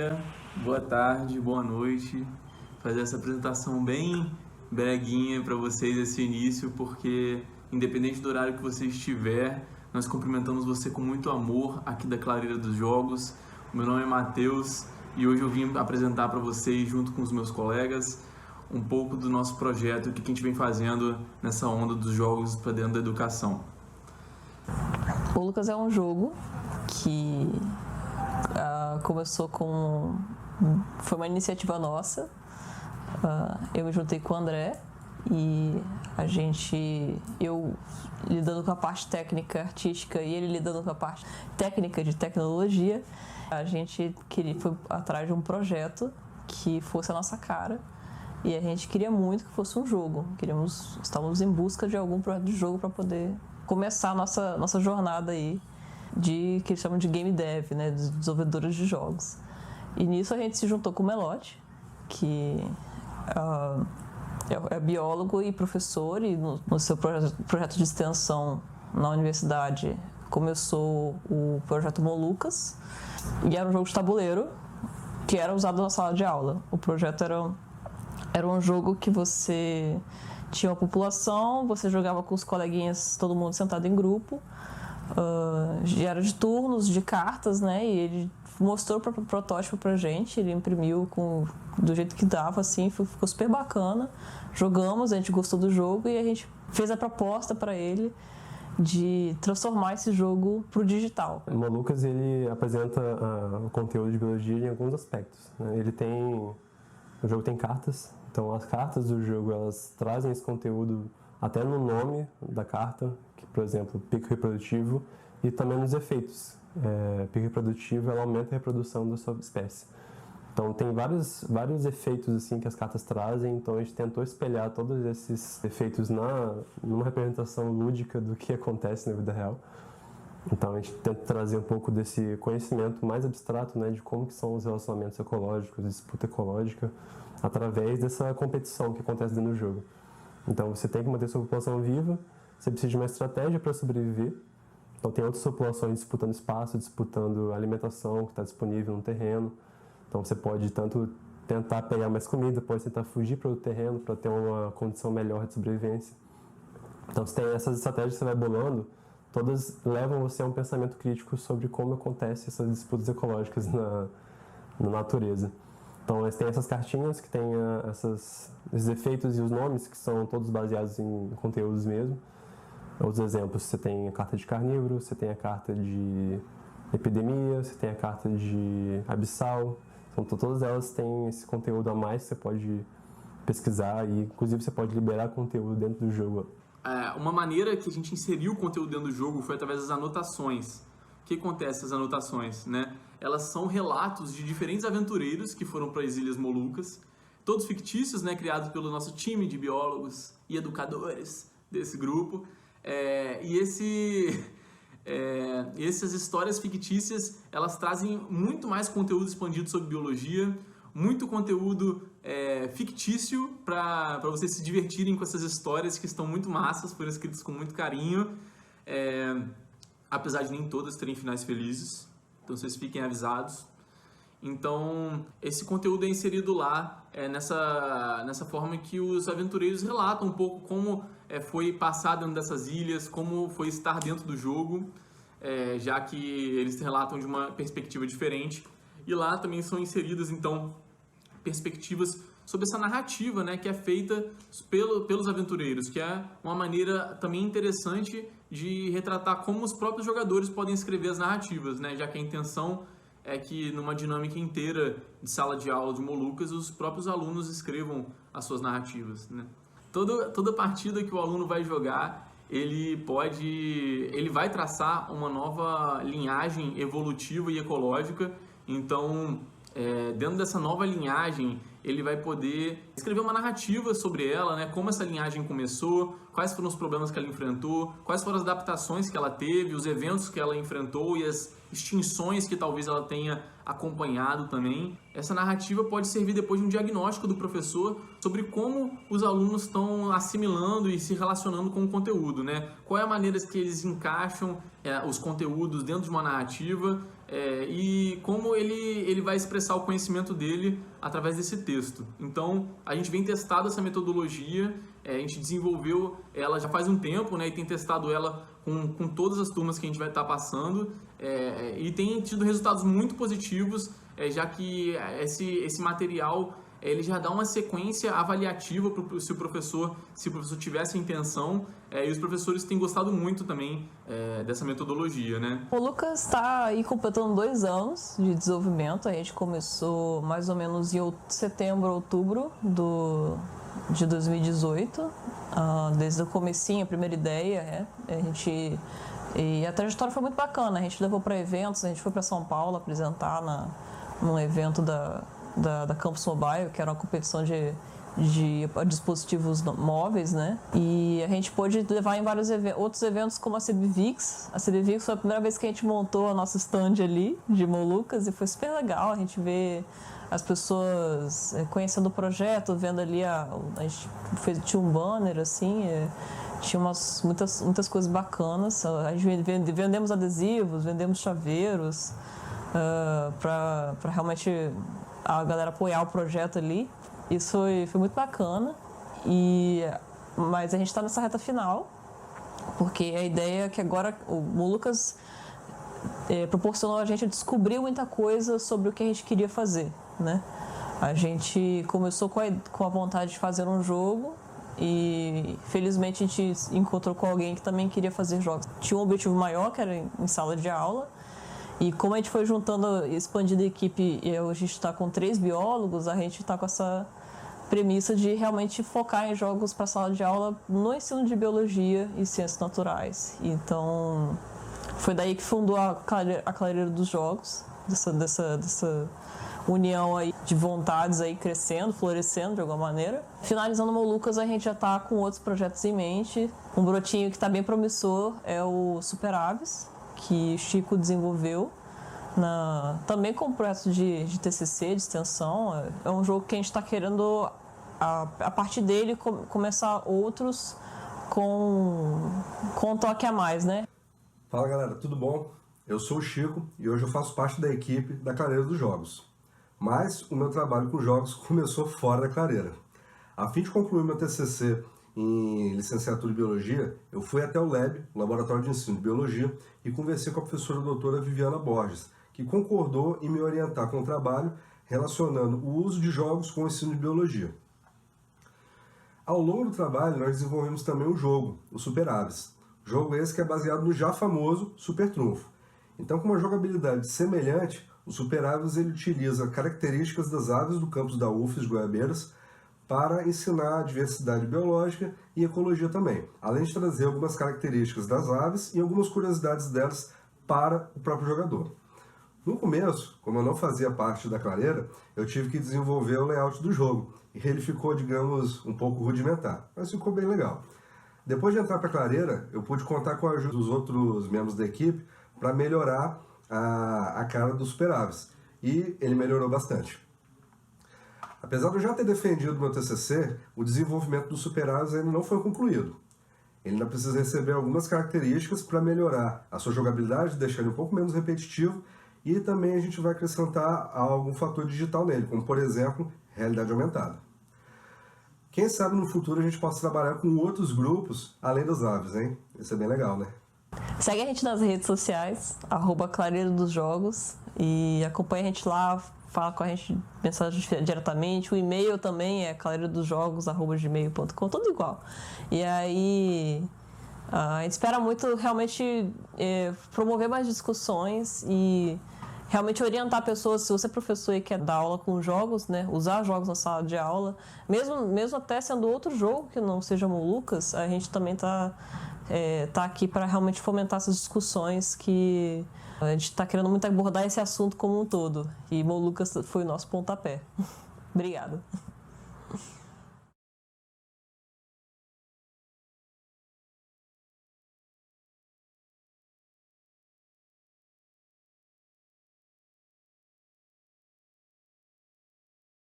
dia, boa tarde, boa noite. Fazer essa apresentação bem breguinha para vocês esse início, porque independente do horário que você estiver, nós cumprimentamos você com muito amor aqui da Clareira dos Jogos. O meu nome é Matheus e hoje eu vim apresentar para vocês, junto com os meus colegas, um pouco do nosso projeto, o que a gente vem fazendo nessa onda dos jogos para dentro da educação. O Lucas é um jogo que começou foi uma iniciativa nossa. Eu me juntei com o André e eu lidando com a parte técnica artística e ele lidando com a parte técnica de tecnologia, a gente foi atrás de um projeto que fosse a nossa cara e a gente queria muito que fosse um jogo. Estávamos em busca de algum projeto de jogo para poder começar a nossa jornada aí que eles chamam de game dev, né, dos desenvolvedores de jogos. E nisso a gente se juntou com o Melotti, que é biólogo e professor, e no seu projeto de extensão na universidade começou o projeto Molucas, e era um jogo de tabuleiro que era usado na sala de aula. O projeto era um jogo que você tinha uma população, você jogava com os coleguinhas, todo mundo sentado em grupo, era de turnos, de cartas, né? E ele mostrou o protótipo pra gente, ele imprimiu do jeito que dava, assim, ficou super bacana. Jogamos, a gente gostou do jogo e a gente fez a proposta para ele de transformar esse jogo pro digital. O Molucas, ele apresenta o conteúdo de biologia em alguns aspectos, né? O jogo tem cartas, então as cartas do jogo, elas trazem esse conteúdo até no nome da carta, que, por exemplo, pico reprodutivo, e também nos efeitos. Pico reprodutivo, ela aumenta a reprodução da sua espécie. Então tem vários efeitos assim que as cartas trazem, então a gente tentou espelhar todos esses efeitos numa representação lúdica do que acontece na vida real. Então a gente tenta trazer um pouco desse conhecimento mais abstrato, né, de como que são os relacionamentos ecológicos, disputa ecológica, através dessa competição que acontece dentro do jogo. Então você tem que manter sua população viva, você precisa de uma estratégia para sobreviver. Então tem outras populações disputando espaço, disputando alimentação que está disponível no terreno. Então você pode tanto tentar pegar mais comida, pode tentar fugir para o terreno para ter uma condição melhor de sobrevivência. Então você tem essas estratégias que você vai bolando, todas levam você a um pensamento crítico sobre como acontecem essas disputas ecológicas na natureza. Então tem essas cartinhas que têm esses efeitos e os nomes que são todos baseados em conteúdos mesmo. Outros exemplos, você tem a carta de carnívoro, você tem a carta de epidemia, você tem a carta de abissal. Então todas elas têm esse conteúdo a mais que você pode pesquisar e inclusive você pode liberar conteúdo dentro do jogo. Uma maneira que a gente inseriu o conteúdo dentro do jogo foi através das anotações. O que acontece essas anotações, né? Elas são relatos de diferentes aventureiros que foram para as Ilhas Molucas, todos fictícios, né, criados pelo nosso time de biólogos e educadores desse grupo. Essas histórias fictícias, elas trazem muito mais conteúdo expandido sobre biologia, muito conteúdo fictício para vocês se divertirem com essas histórias que estão muito massas, foram escritas com muito carinho, apesar de nem todas terem finais felizes, então vocês fiquem avisados. Então esse conteúdo é inserido lá nessa forma que os aventureiros relatam um pouco como foi passar dentro dessas ilhas, como foi estar dentro do jogo, já que eles relatam de uma perspectiva diferente. E lá também são inseridas, então, perspectivas sobre essa narrativa, né, que é feita pelos aventureiros, que é uma maneira também interessante de retratar como os próprios jogadores podem escrever as narrativas, né, já que a intenção é que numa dinâmica inteira de sala de aula de Molucas, os próprios alunos escrevam as suas narrativas, né. Toda partida que o aluno vai jogar, ele vai traçar uma nova linhagem evolutiva e ecológica. Então, dentro dessa nova linhagem, ele vai poder escrever uma narrativa sobre ela, né? Como essa linhagem começou, quais foram os problemas que ela enfrentou, quais foram as adaptações que ela teve, os eventos que ela enfrentou e as extinções que talvez ela tenha acompanhado também. Essa narrativa pode servir depois de um diagnóstico do professor sobre como os alunos estão assimilando e se relacionando com o conteúdo, né? Qual é a maneira que eles encaixam os conteúdos dentro de uma narrativa e como ele vai expressar o conhecimento dele através desse texto. Então, a gente vem testando essa metodologia, a gente desenvolveu ela já faz um tempo, né, e tem testado ela com todas as turmas que a gente vai estar passando, e tem tido resultados muito positivos, já que esse material ele já dá uma sequência avaliativa se o professor tivesse a intenção, e os professores têm gostado muito também dessa metodologia, né? O Lucas está aí completando 2 anos de desenvolvimento. A gente começou mais ou menos em setembro, outubro de 2018, desde o comecinho, a primeira ideia, e a trajetória foi muito bacana. A gente levou para eventos, a gente foi para São Paulo apresentar num evento da Campus Mobile, que era uma competição de dispositivos móveis, né? E a gente pôde levar em vários outros eventos, como a CBVIX. A CBVIX foi a primeira vez que a gente montou a nossa stand ali, de Molucas, e foi super legal a gente ver as pessoas conhecendo o projeto, vendo ali, tinha um banner, assim, tinha muitas coisas bacanas. A gente vendemos adesivos, vendemos chaveiros, para realmente a galera apoiar o projeto ali. Isso foi muito bacana, mas a gente está nessa reta final, porque a ideia é que agora o Molucas proporcionou a gente a descobrir muita coisa sobre o que a gente queria fazer, né? A gente começou com a vontade de fazer um jogo e felizmente a gente encontrou com alguém que também queria fazer jogos. Tinha um objetivo maior, que era em sala de aula, e como a gente foi expandindo a equipe, e hoje a gente está com 3 biólogos, a gente está com essa premissa de realmente focar em jogos para sala de aula no ensino de biologia e ciências naturais. Então, foi daí que fundou a Clareira dos Jogos, dessa união aí de vontades aí crescendo, florescendo de alguma maneira. Finalizando o Molucas, a gente já está com outros projetos em mente. Um brotinho que está bem promissor é o Super Aves, que Chico desenvolveu, também com projeto de TCC, de extensão. É um jogo que a gente está querendo, a partir dele, começar outros com um toque a mais, né? Fala galera, tudo bom? Eu sou o Chico e hoje eu faço parte da equipe da Clareira dos Jogos. Mas o meu trabalho com jogos começou fora da Clareira. A fim de concluir meu TCC em licenciatura em Biologia, eu fui até o LEB, o Laboratório de Ensino de Biologia, e conversei com a professora doutora Viviana Borges, que concordou em me orientar com o trabalho relacionando o uso de jogos com o ensino de Biologia. Ao longo do trabalho, nós desenvolvemos também um jogo, o Super Aves. Jogo esse que é baseado no já famoso Super Trunfo. Então, com uma jogabilidade semelhante, o Super Aves ele utiliza características das aves do campus da UFES de Goiabeiras para ensinar a diversidade biológica e ecologia também, além de trazer algumas características das aves e algumas curiosidades delas para o próprio jogador. No começo, como eu não fazia parte da Clareira, eu tive que desenvolver o layout do jogo, e ele ficou, digamos, um pouco rudimentar, mas ficou bem legal. Depois de entrar para a Clareira, eu pude contar com a ajuda dos outros membros da equipe para melhorar a cara do Super Aves, e ele melhorou bastante. Apesar de eu já ter defendido meu TCC, o desenvolvimento do Super Aves ainda não foi concluído. Ele ainda precisa receber algumas características para melhorar a sua jogabilidade, deixar ele um pouco menos repetitivo, e também a gente vai acrescentar algum fator digital nele, como por exemplo, realidade aumentada. Quem sabe no futuro a gente possa trabalhar com outros grupos além das aves, hein? Isso é bem legal, né? Segue a gente nas redes sociais, @Clareira dos Jogos, e acompanha a gente lá, fala com a gente mensagem diretamente. O e-mail também é clareiradosjogos@gmail.com, tudo igual. E aí a gente espera muito realmente promover mais discussões e realmente orientar pessoas. Se você é professor e quer dar aula com jogos, né, usar jogos na sala de aula, mesmo até sendo outro jogo que não seja Molucas, a gente também tá aqui para realmente fomentar essas discussões, que a gente está querendo muito abordar esse assunto como um todo, e Molucas foi o nosso pontapé. Obrigada.